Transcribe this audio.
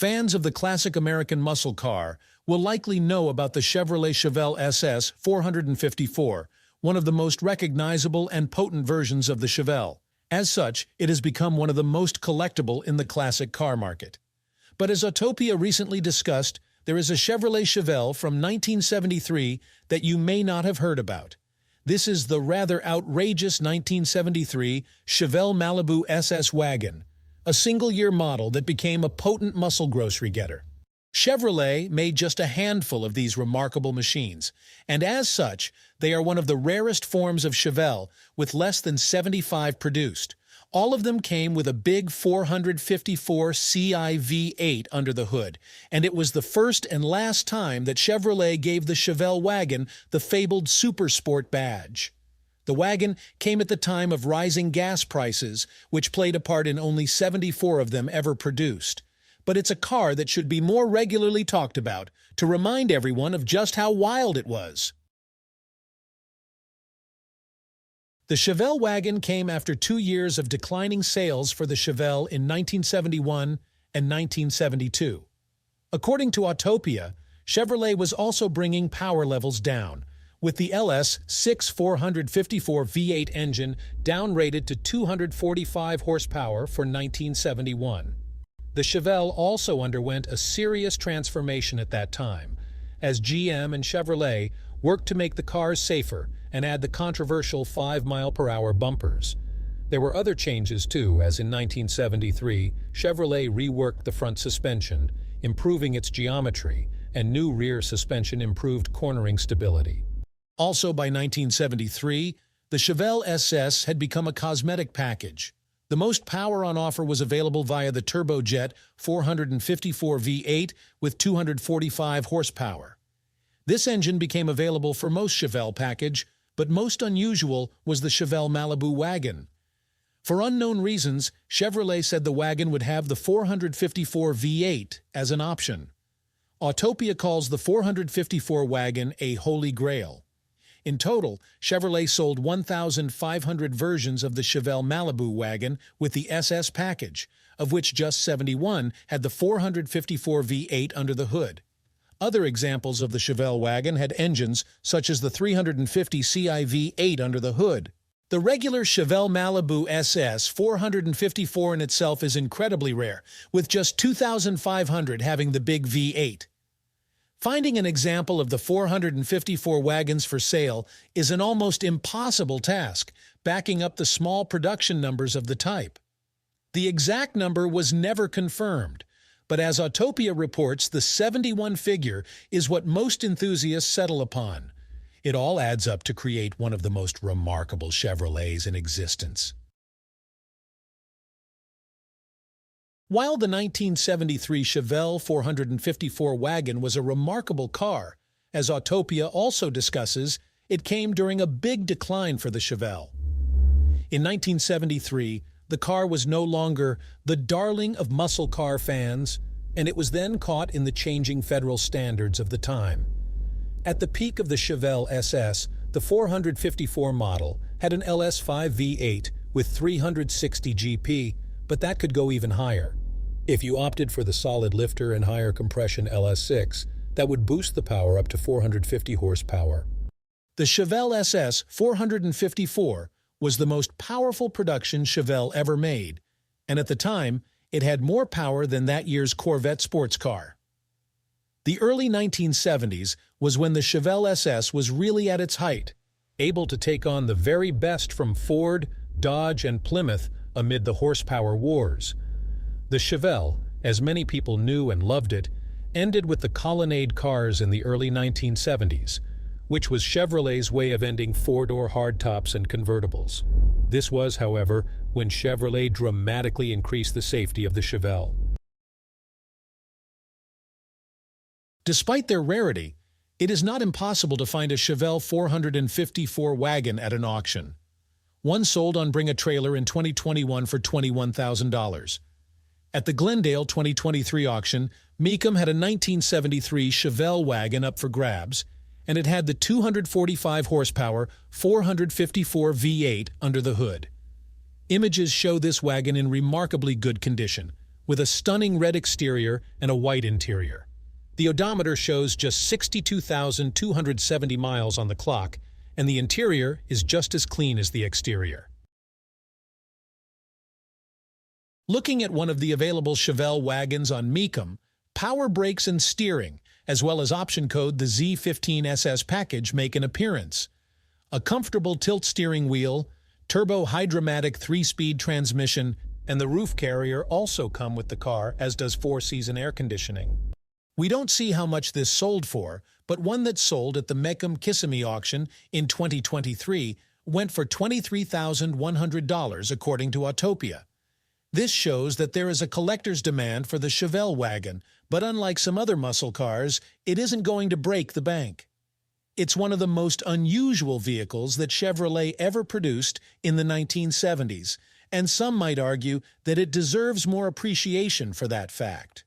Fans of the classic American muscle car will likely know about the Chevrolet Chevelle SS 454, one of the most recognizable and potent versions of the Chevelle. As such, it has become one of the most collectible in the classic car market. But as Autopia recently discussed, there is a Chevrolet Chevelle from 1973 that you may not have heard about. This is the rather outrageous 1973 Chevelle Malibu SS Wagon, a single-year model that became a potent muscle grocery getter. Chevrolet made just a handful of these remarkable machines, and as such, they are one of the rarest forms of Chevelle, with less than 75 produced. All of them came with a big 454 Ci V8 under the hood, and it was the first and last time that Chevrolet gave the Chevelle wagon the fabled Super Sport badge. The wagon came at the time of rising gas prices, which played a part in only 74 of them ever produced. But it's a car that should be more regularly talked about to remind everyone of just how wild it was. The Chevelle wagon came after 2 years of declining sales for the Chevelle in 1971 and 1972. According to Autopia, Chevrolet was also bringing power levels down, with the LS6 454 V8 engine downrated to 245 horsepower for 1971. The Chevelle also underwent a serious transformation at that time, as GM and Chevrolet worked to make the cars safer and add the controversial 5-mile-per-hour bumpers. There were other changes too, as in 1973, Chevrolet reworked the front suspension, improving its geometry, and new rear suspension improved cornering stability. Also by 1973, the Chevelle SS had become a cosmetic package. The most power on offer was available via the turbojet 454 V8 with 245 horsepower. This engine became available for most Chevelle package, but most unusual was the Chevelle Malibu wagon. For unknown reasons, Chevrolet said the wagon would have the 454 V8 as an option. Autopia calls the 454 wagon a holy grail. In total, Chevrolet sold 1,500 versions of the Chevelle Malibu wagon with the SS package, of which just 71 had the 454 V8 under the hood. Other examples of the Chevelle wagon had engines such as the 350 Ci V8 under the hood. The regular Chevelle Malibu SS 454 in itself is incredibly rare, with just 2,500 having the big V8. Finding an example of the 454 wagons for sale is an almost impossible task, backing up the small production numbers of the type. The exact number was never confirmed, but as Autopia reports, the 71 figure is what most enthusiasts settle upon. It all adds up to create one of the most remarkable Chevrolets in existence. While the 1973 Chevelle 454 wagon was a remarkable car, as Autopia also discusses, it came during a big decline for the Chevelle. In 1973, the car was no longer the darling of muscle car fans, and it was then caught in the changing federal standards of the time. At the peak of the Chevelle SS, the 454 model had an LS5 V8 with 360 GP, but that could go even higher. If you opted for the solid lifter and higher compression LS6, that would boost the power up to 450 horsepower. The Chevelle SS 454 was the most powerful production Chevelle ever made, and at the time, it had more power than that year's Corvette sports car. The early 1970s was when the Chevelle SS was really at its height, able to take on the very best from Ford, Dodge, and Plymouth amid the horsepower wars. The Chevelle, as many people knew and loved it, ended with the Colonnade cars in the early 1970s, which was Chevrolet's way of ending four-door hardtops and convertibles. This was, however, when Chevrolet dramatically increased the safety of the Chevelle. Despite their rarity, it is not impossible to find a Chevelle 454 wagon at an auction. One sold on Bring a Trailer in 2021 for $21,000. At the Glendale 2023 auction, Mecum had a 1973 Chevelle wagon up for grabs, and it had the 245 horsepower 454 V8 under the hood. Images show this wagon in remarkably good condition, with a stunning red exterior and a white interior. The odometer shows just 62,270 miles on the clock, and the interior is just as clean as the exterior. Looking at one of the available Chevelle wagons on Mecum, power brakes and steering, as well as option code the Z15 SS package make an appearance. A comfortable tilt steering wheel, turbo hydromatic 3-speed transmission, and the roof carrier also come with the car, as does 4-season air conditioning. We don't see how much this sold for, but one that sold at the Mecum Kissimmee auction in 2023 went for $23,100 according to Autopia. This shows that there is a collector's demand for the Chevelle wagon, but unlike some other muscle cars, it isn't going to break the bank. It's one of the most unusual vehicles that Chevrolet ever produced in the 1970s, and some might argue that it deserves more appreciation for that fact.